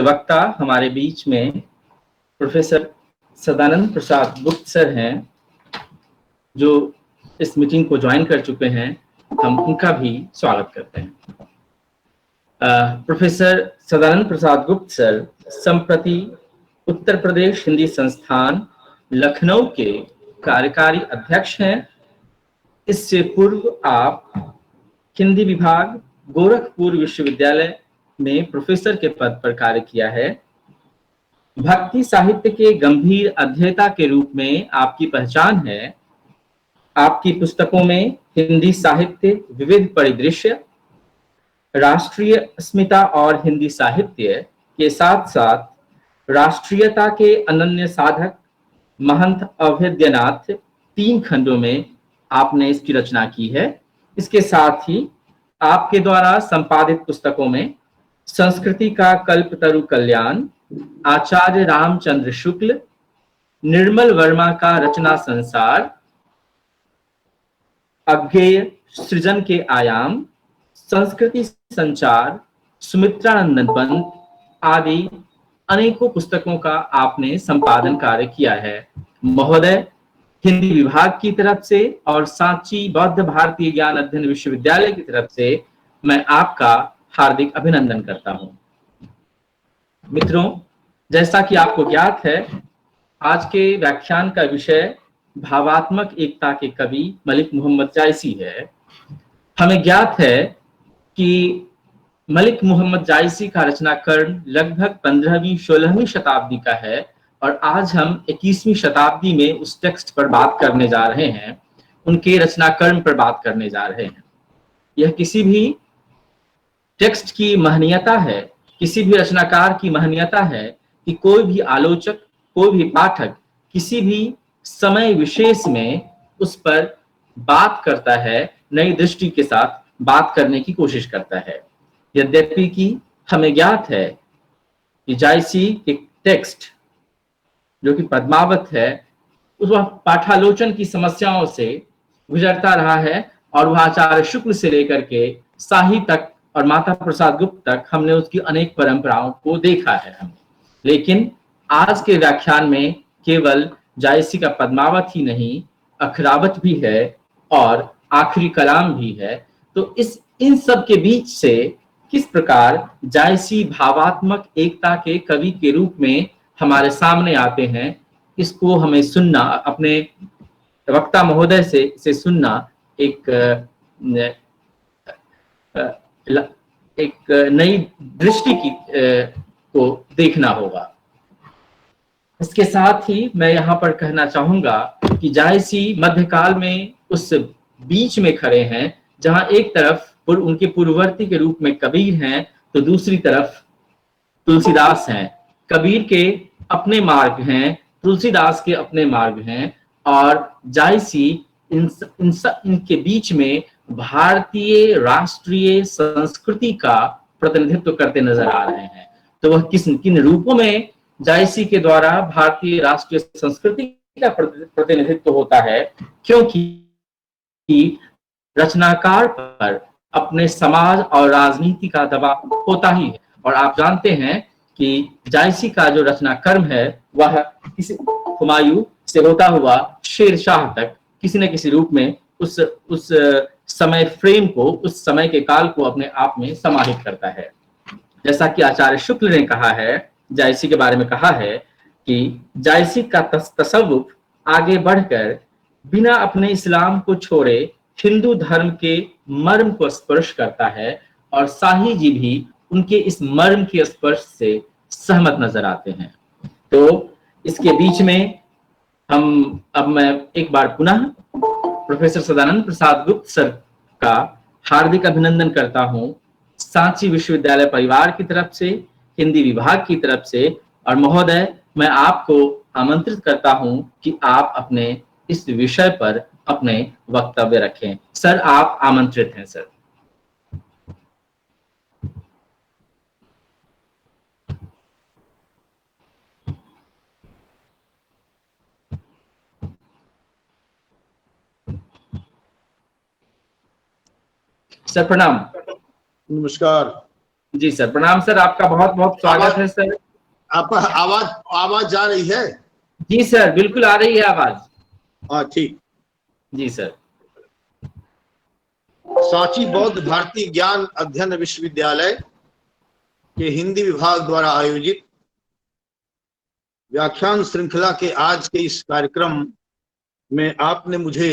वक्ता हमारे बीच में प्रोफेसर सदानंद प्रसाद गुप्त सर हैं, जो इस मीटिंग को ज्वाइन कर चुके हैं। हम उनका भी स्वागत करते हैं। प्रोफेसर सदानंद प्रसाद गुप्त सर संप्रति उत्तर प्रदेश हिंदी संस्थान लखनऊ के कार्यकारी अध्यक्ष हैं। इससे पूर्व आप हिंदी विभाग गोरखपुर विश्वविद्यालय में प्रोफेसर के पद पर कार्य किया है। भक्ति साहित्य के गंभीर अध्येता के रूप में आपकी पहचान है। आपकी पुस्तकों में हिंदी साहित्य विविध परिदृश्य, राष्ट्रीय अस्मिता और हिंदी साहित्य के साथ साथ राष्ट्रीयता के अनन्य साधक महंत अभेद्यनाथ 3 खंडों में आपने इसकी रचना की है। इसके साथ ही आपके द्वारा संपादित पुस्तकों में संस्कृति का कल्पतरु कल्याण, आचार्य रामचंद्र शुक्ल, निर्मल वर्मा का रचना संसार, अज्ञेय सृजन के आयाम, संस्कृति संचार, सुमित्रानंदन पंत आदि अनेकों पुस्तकों का आपने संपादन कार्य किया है। महोदय, हिंदी विभाग की तरफ से और सांची बौद्ध भारतीय ज्ञान अध्ययन विश्वविद्यालय की तरफ से मैं आपका हार्दिक अभिनंदन करता हूं। मित्रों, जैसा कि आपको ज्ञात है, आज के व्याख्यान का विषय भावात्मक एकता के कवि मलिक मोहम्मद जायसी है। हमें ज्ञात है कि मलिक मोहम्मद जायसी का रचनाक्रम लगभग 15वीं-16वीं शताब्दी का है और आज हम 21वीं शताब्दी में उस टेक्स्ट पर बात करने जा रहे हैं, उनके रचनाक्रम पर बात करने जा रहे हैं। यह किसी भी टेक्स्ट की महनीयता है, किसी भी रचनाकार की महनीयता है कि कोई भी आलोचक, कोई भी पाठक किसी भी समय विशेष में उस पर बात करता है, नई दृष्टि के साथ बात करने की कोशिश करता है। यद्यपि कि हमें ज्ञात है कि जायसी के टेक्स्ट जो कि पद्मावत है, उस वह पाठालोचन की समस्याओं से गुजरता रहा है और वह आचार्य शुक्ल से लेकर के शाही तक और माता प्रसाद गुप्त तक हमने उसकी अनेक परंपराओं को देखा है। लेकिन आज के व्याख्यान में केवल जायसी का पद्मावत ही नहीं, अखरावत भी है और आखिरी कलाम भी है। तो इन सब के बीच से किस प्रकार जायसी भावात्मक एकता के कवि के रूप में हमारे सामने आते हैं, इसको हमें सुनना, अपने वक्ता महोदय से सुनना एक नई दृष्टि की को देखना होगा। इसके साथ ही मैं यहाँ पर कहना चाहूंगा कि जायसी मध्यकाल में उस बीच में खड़े हैं जहां एक तरफ उनके पूर्ववर्ती के रूप में कबीर हैं, तो दूसरी तरफ तुलसीदास हैं। कबीर के अपने मार्ग हैं, तुलसीदास के अपने मार्ग हैं और जायसी इनके बीच में भारतीय राष्ट्रीय संस्कृति का प्रतिनिधित्व करते नजर आ रहे हैं। तो वह किन रूपों में जायसी के द्वारा भारतीय राष्ट्रीय संस्कृति का प्रतिनिधित्व होता है, क्योंकि रचनाकार पर अपने समाज और राजनीति का दबाव होता ही है। और आप जानते हैं कि जायसी का जो रचनाक्रम है वह किसी हुमायूं से होता हुआ शेरशाह तक किसी न किसी रूप में उस समय फ्रेम को, उस समय के काल को अपने आप में समाहित करता है। जैसा कि आचार्य शुक्ल ने कहा है, जायसी के बारे में कहा है कि जायसी का तसव्वुफ आगे बढ़कर बिना अपने इस्लाम को छोड़े हिंदू धर्म के मर्म को स्पर्श करता है और शाही जी भी उनके इस मर्म के स्पर्श से सहमत नजर आते हैं। तो इसके बीच में अब मैं एक बार पुनः प्रोफेसर सदानंद प्रसाद गुप्त सर का हार्दिक अभिनंदन करता हूं, सांची विश्वविद्यालय परिवार की तरफ से, हिंदी विभाग की तरफ से। और महोदय, मैं आपको आमंत्रित करता हूं कि आप अपने इस विषय पर अपने वक्तव्य रखें। सर, आप आमंत्रित हैं सर। सर प्रणाम। नमस्कार। जी सर, प्रणाम सर, आपका बहुत बहुत स्वागत है सर। आपका आवाज आवाज जा रही है? जी सर, बिल्कुल आ रही है आवाज। हाँ ठीक। जी सर। सांची बौद्ध भारतीय ज्ञान अध्ययन विश्वविद्यालय के हिंदी विभाग द्वारा आयोजित व्याख्यान श्रृंखला के आज के इस कार्यक्रम में आपने मुझे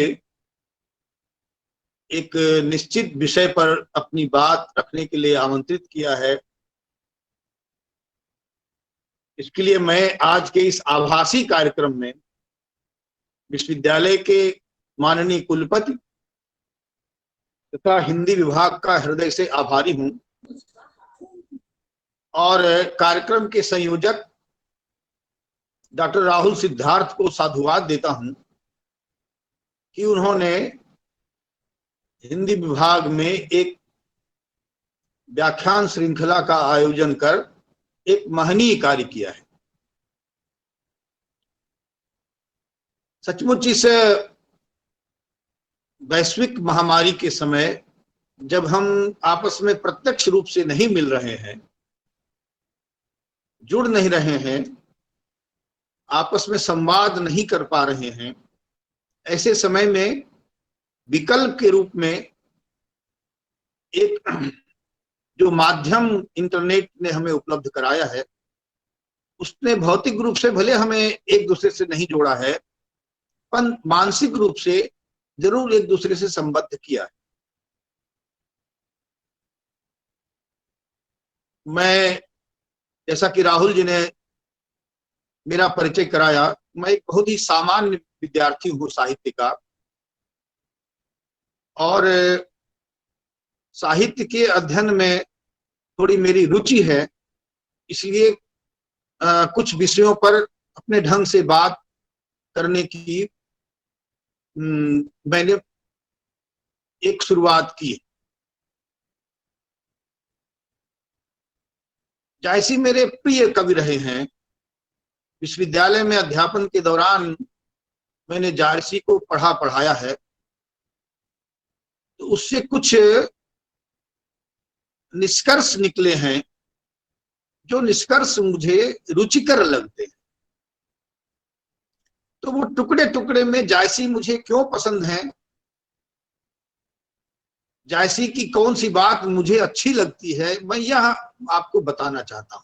एक निश्चित विषय पर अपनी बात रखने के लिए आमंत्रित किया है। इसके लिए मैं आज के इस आभासी कार्यक्रम में विश्वविद्यालय के माननीय कुलपति तथा हिंदी विभाग का हृदय से आभारी हूं और कार्यक्रम के संयोजक डॉक्टर राहुल सिद्धार्थ को साधुवाद देता हूं कि उन्होंने हिंदी विभाग में एक व्याख्यान श्रृंखला का आयोजन कर एक महनीय कार्य किया है। सचमुच इस वैश्विक महामारी के समय जब हम आपस में प्रत्यक्ष रूप से नहीं मिल रहे हैं, जुड़ नहीं रहे हैं, आपस में संवाद नहीं कर पा रहे हैं, ऐसे समय में विकल्प के रूप में एक जो माध्यम इंटरनेट ने हमें उपलब्ध कराया है, उसने भौतिक रूप से भले हमें एक दूसरे से नहीं जोड़ा है, पर मानसिक रूप से जरूर एक दूसरे से संबद्ध किया है। मैं, जैसा कि राहुल जी ने मेरा परिचय कराया, मैं एक बहुत ही सामान्य विद्यार्थी हूँ साहित्य का, और साहित्य के अध्ययन में थोड़ी मेरी रुचि है, इसलिए कुछ विषयों पर अपने ढंग से बात करने की मैंने एक शुरुआत की। जायसी मेरे प्रिय कवि रहे हैं। विश्वविद्यालय में अध्यापन के दौरान मैंने जायसी को पढ़ाया है, तो उससे कुछ निष्कर्ष निकले हैं जो निष्कर्ष मुझे रुचिकर लगते हैं। तो वो टुकड़े टुकड़े में जायसी मुझे क्यों पसंद है, जायसी की कौन सी बात मुझे अच्छी लगती है, मैं यह आपको बताना चाहता हूं।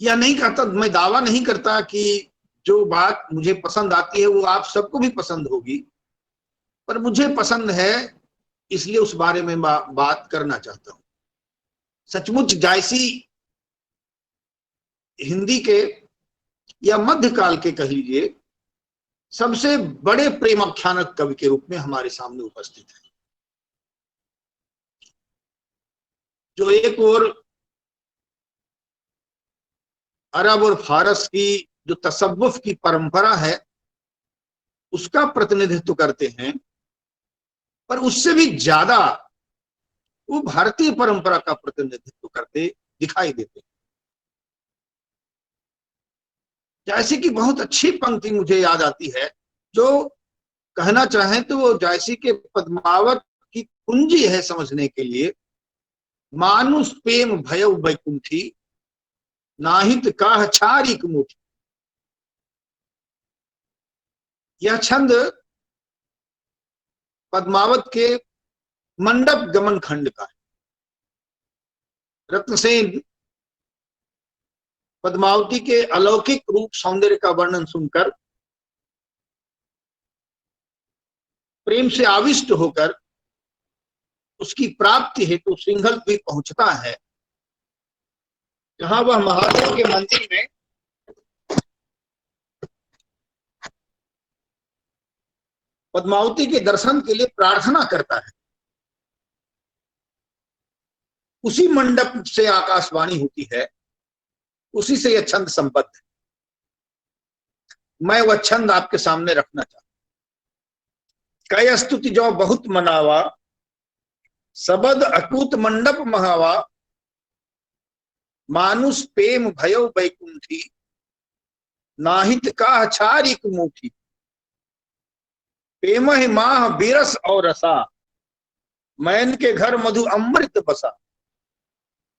यह नहीं कहता, मैं दावा नहीं करता कि जो बात मुझे पसंद आती है वो आप सबको भी पसंद होगी, पर मुझे पसंद है इसलिए उस बारे में बात करना चाहता हूं। सचमुच जायसी हिंदी के या मध्यकाल के कह लीजिए सबसे बड़े प्रेमाख्यानक कवि के रूप में हमारे सामने उपस्थित है, जो एक और अरब और फारस की जो तसव्वुफ की परंपरा है उसका प्रतिनिधित्व करते हैं, पर उससे भी ज्यादा वो भारतीय परंपरा का प्रतिनिधित्व करते दिखाई देते हैं। जायसी की बहुत अच्छी पंक्ति मुझे याद आती है, जो कहना चाहें तो वो जायसी के पद्मावत की कुंजी है समझने के लिए। मानुष प्रेम भयउ बैकुंठी, नाहित काह छारिक मुठी। यह छंद पद्मावत के मंडप गमन खंड का है। रत्नसेन पद्मावती के अलौकिक रूप सौंदर्य का वर्णन सुनकर प्रेम से आविष्ट होकर उसकी प्राप्ति हेतु सिंघल द्वीप पहुंचता है, जहां वह महादेव के मंदिर में पद्मावती के दर्शन के लिए प्रार्थना करता है। उसी मंडप से आकाशवाणी होती है, उसी से यह छंद संबद्ध है। मैं वह छंद आपके सामने रखना चाहता हूं। कई स्तुति जो बहुत मनावा, सबद अकूत मंडप महावा। मानुष प्रेम भयो बैकुंठी, नाहित काह छारिक मुठी। प्रेम माह बिरस और रसा, मैन के घर मधु अमृत बसा,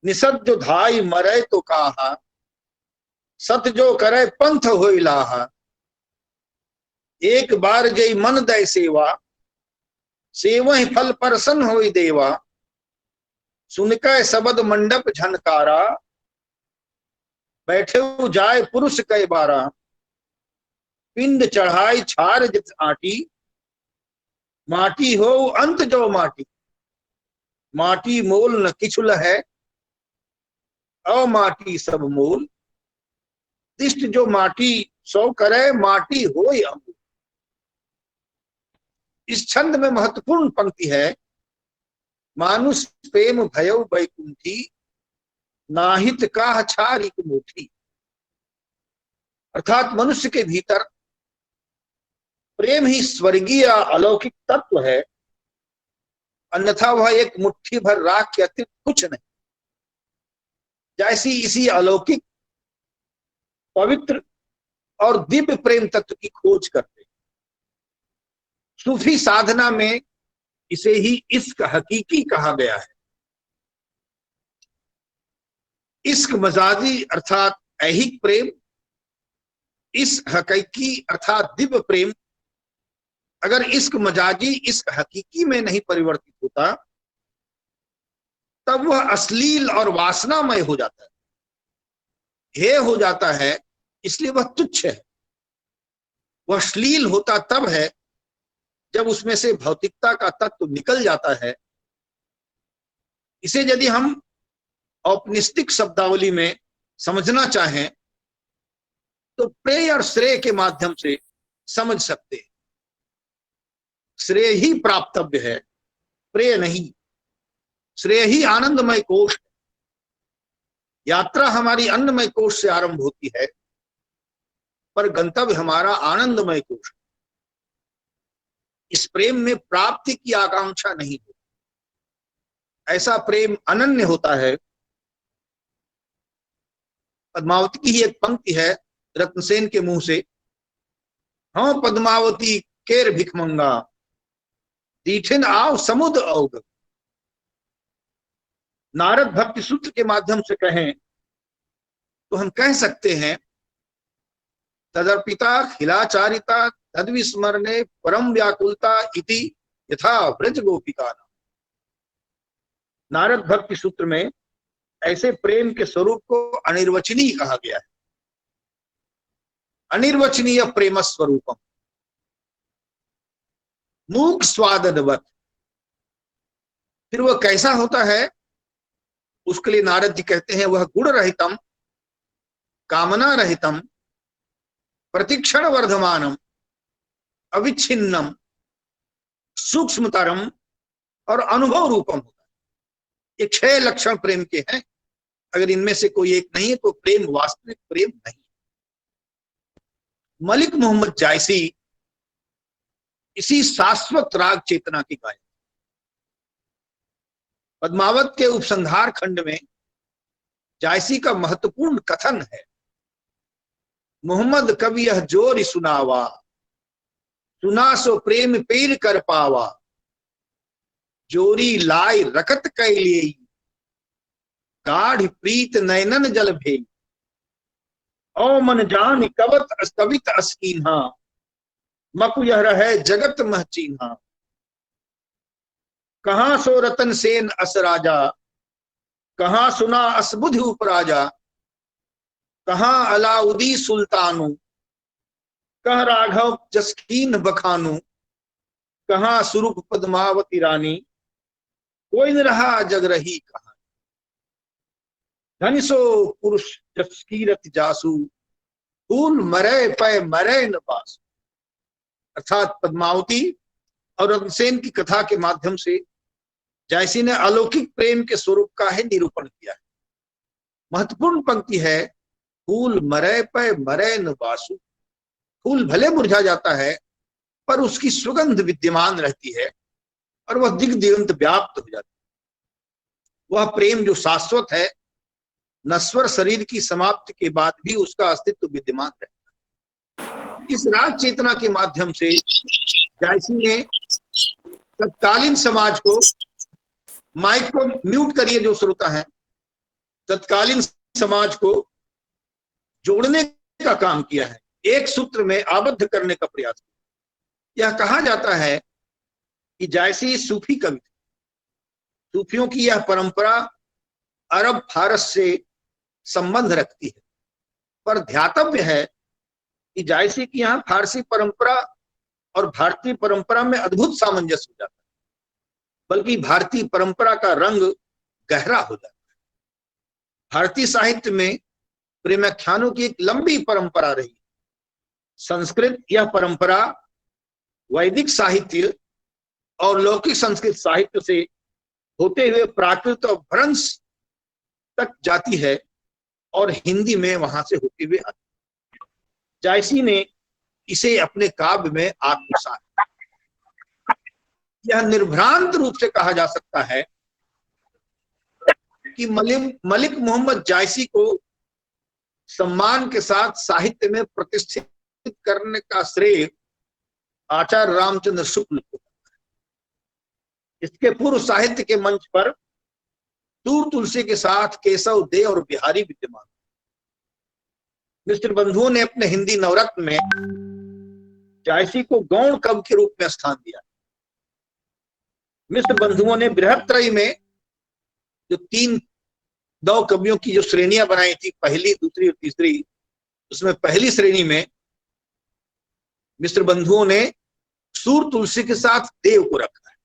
निषद जो धाई मरे तो काहा, सत जो करे पंथ होई लाहा, एक बार जय मन दय सेवा, सेवहि फल परसन होई देवा, सुनकै सबद मंडप झनकारा, बैठे जाय पुरुष कई बारा, पिंड चढ़ाई छार जित आटी, माटी हो अंत जो माटी, माटी मोल न किछुल है, अ माटी सब मोल, दिष्ट जो माटी सो करे, माटी होय अमूल। इस छंद में महत्वपूर्ण पंक्ति है, मानुष प्रेम भयो बैकुंठी, नाहित काह छारिक मुठी। अर्थात मनुष्य के भीतर प्रेम ही स्वर्गीय अलौकिक तत्व है, अन्यथा वह एक मुट्ठी भर राख के अतिरिक्त कुछ नहीं। जैसी इसी अलौकिक पवित्र और दिव्य प्रेम तत्व की खोज करते, सूफी साधना में इसे ही इश्क हकीकी कहा गया है। इश्क मजाजी अर्थात ऐहिक प्रेम, इश्क हकीकी अर्थात दिव्य प्रेम। अगर इश्क मजाजी इश्क हकीकी में नहीं परिवर्तित होता, तब वह अश्लील और वासनामय हो जाता है, हेय हो जाता है, इसलिए वह तुच्छ है। वह अश्लील होता तब है जब उसमें से भौतिकता का तत्व निकल जाता है। इसे यदि हम औपनिषदिक शब्दावली में समझना चाहें तो प्रेय और श्रेय के माध्यम से समझ सकते हैं। श्रेय ही प्राप्तव्य है, प्रेय नहीं। श्रेय ही आनंदमय कोश है। यात्रा हमारी अन्नमय कोश से आरंभ होती है, पर गंतव्य हमारा आनंदमय कोश। इस प्रेम में प्राप्ति की आकांक्षा नहीं होती, ऐसा प्रेम अनन्य होता है। पद्मावती की ही एक पंक्ति है रत्नसेन के मुंह से, हाँ पद्मावती केर भिखमंगा, दीठिन आव समुद्र औग। नारद भक्ति सूत्र के माध्यम से कहें तो हम कह सकते हैं, तदर्पिता खिलाचारिता तद्विस्मरणे परम व्याकुलता इति यथा व्रज गोपिका। नारद भक्ति सूत्र में ऐसे प्रेम के स्वरूप को अनिर्वचनीय कहा गया है। अनिर्वचनीय प्रेम स्वरूपम मूक स्वादवत। फिर वह कैसा होता है, उसके लिए नारद जी कहते हैं, वह गुण रहितम, कामना रहितम, प्रतिक्षण वर्धमानम, अविच्छिन्नम, सूक्ष्मतरम और अनुभव रूपम होता है। ये 6 लक्षण प्रेम के हैं। अगर इनमें से कोई एक नहीं है तो प्रेम वास्तविक प्रेम नहीं। मलिक मोहम्मद जायसी इसी शाश्वत राग चेतना की गायक। पद्मावत के उपसंहार खंड में जायसी का महत्वपूर्ण कथन है, मोहम्मद कवि यह जोर सुनावा, सुना सो प्रेम पेर कर पावा, जोरी लाई रकत कैलिए, गाढ़ प्रीत नैनन जल भेई, ओ मन जान कवत कवित अस्कीन्हा, मकु यह रहे जगत मह चीन्हा। कहां सो रतन सेन अस राजा, कहां सुना असबुध उपराजा, कहां अलाउदी सुल्तानु, कह राघव जसकीन बखानु, कहां स्वरूप पद्मावती रानी, कोई न रहा जग रही कहानी। धनिसो पुरुष जसकीरत जासु, फूल मरे पै मरे न बासु। अर्थात पद्मावती और रत्नसेन की कथा के माध्यम से जायसी ने अलौकिक प्रेम के स्वरूप का है निरूपण किया है। महत्वपूर्ण पंक्ति है, फूल मरे पे मरे न बासु। फूल भले मुरझा जाता है पर उसकी सुगंध विद्यमान रहती है और वह दिग दिगंत व्याप्त हो जाती है। वह प्रेम जो शाश्वत है, नश्वर शरीर की समाप्ति के बाद भी उसका अस्तित्व विद्यमान रहता है। इस राग चेतना के माध्यम से जायसी ने तत्कालीन समाज को माइक को म्यूट करिए जो श्रोता हैं। तत्कालीन समाज को जोड़ने का काम किया है, एक सूत्र में आबद्ध करने का प्रयास किया। यह कहा जाता है कि जायसी सूफी कवि थे। सूफियों की यह परंपरा अरब फारस से संबंध रखती है, पर ध्यातव्य है कि जायसी की यहाँ फारसी परंपरा और भारतीय परंपरा में अद्भुत सामंजस्य हो जाता है, बल्कि भारतीय परंपरा का रंग गहरा हो जाता है। भारतीय साहित्य में प्रेमाख्यानों की एक लंबी परंपरा रही। संस्कृत यह परंपरा वैदिक साहित्य और लौकिक संस्कृत साहित्य से होते हुए प्राकृत और भ्रंश तक जाती है और हिंदी में वहां से होते हुए आती है। जायसी ने इसे अपने काव्य में आत्मसात किया। यह निर्भ्रांत रूप से कहा जा सकता है कि मलिक मोहम्मद जायसी को सम्मान के साथ साहित्य में प्रतिष्ठित करने का श्रेय आचार्य रामचंद्र शुक्ल को। इसके पूर्व साहित्य के मंच पर तूर तुलसी के साथ केशव दे और बिहारी विद्यमान। मिस्र बंधुओं ने अपने हिंदी नवरत्न में जायसी को गौण कवि के रूप में स्थान दिया। मिस्र बंधुओं ने बृहत्त्रयी में जो 9 कवियों की जो श्रेणियां बनाई थी, पहली, दूसरी और तीसरी, उसमें पहली श्रेणी में मिस्र बंधुओं ने सूर तुलसी के साथ देव को रखा है।